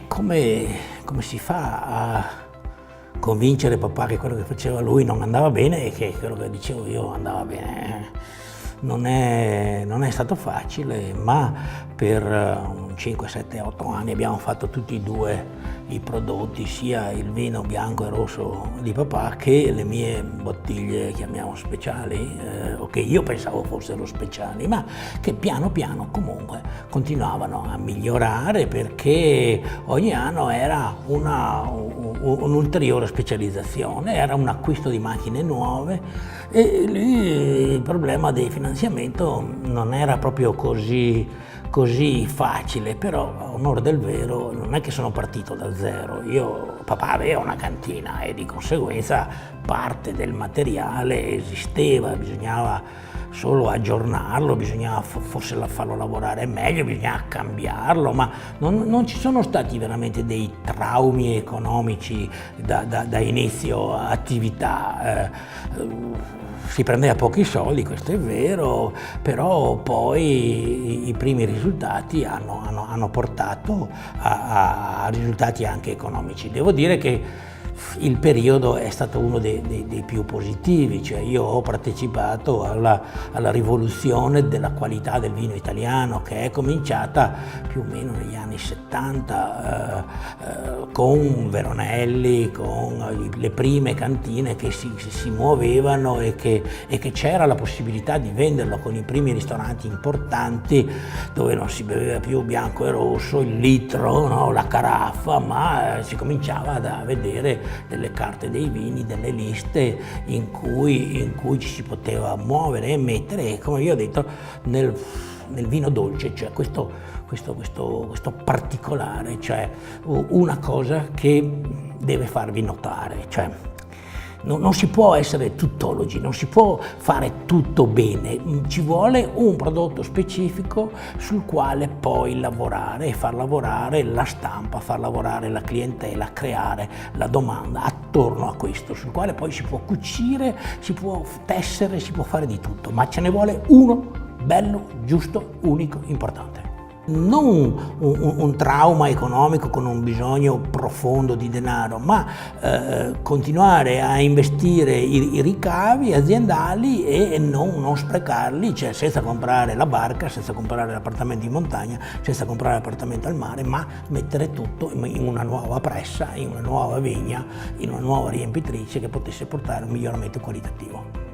Come si fa a convincere papà che quello che faceva lui non andava bene e che quello che dicevo io andava bene? Non è stato facile, ma per 5, 7, 8 anni abbiamo fatto tutti e due i prodotti, sia il vino bianco e rosso di papà che le mie bottiglie, chiamiamo speciali, o che io pensavo fossero speciali, ma che piano piano comunque continuavano a migliorare, perché ogni anno era un'ulteriore specializzazione, era un acquisto di macchine nuove, e lì il problema del finanziamento non era proprio così facile, però a onore del vero non è che sono partito da zero. Papà aveva una cantina e di conseguenza parte del materiale esisteva, bisognava solo aggiornarlo, bisognava forse farlo lavorare meglio, bisognava cambiarlo, ma non ci sono stati veramente dei traumi economici da inizio attività. Si prendeva pochi soldi, questo è vero, però poi i primi risultati hanno portato a risultati anche economici. Devo dire che il periodo è stato uno dei più positivi, cioè io ho partecipato alla rivoluzione della qualità del vino italiano, che è cominciata più o meno negli anni 70 con Veronelli, con le prime cantine che si muovevano e che c'era la possibilità di venderlo, con i primi ristoranti importanti dove non si beveva più bianco e rosso, il litro, no, la caraffa, ma si cominciava a vedere delle carte dei vini, delle liste in cui ci si poteva muovere e mettere, come vi ho detto, nel vino dolce, cioè questo particolare, cioè una cosa che deve farvi notare, cioè non si può essere tuttologi, non si può fare tutto bene, ci vuole un prodotto specifico sul quale poi lavorare e far lavorare la stampa, far lavorare la clientela, creare la domanda attorno a questo, sul quale poi si può cucire, si può tessere, si può fare di tutto, ma ce ne vuole uno bello, giusto, unico, importante. Non un trauma economico con un bisogno profondo di denaro, ma continuare a investire i ricavi aziendali e non sprecarli, cioè senza comprare la barca, senza comprare l'appartamento in montagna, senza comprare l'appartamento al mare, ma mettere tutto in una nuova pressa, in una nuova vigna, in una nuova riempitrice che potesse portare un miglioramento qualitativo.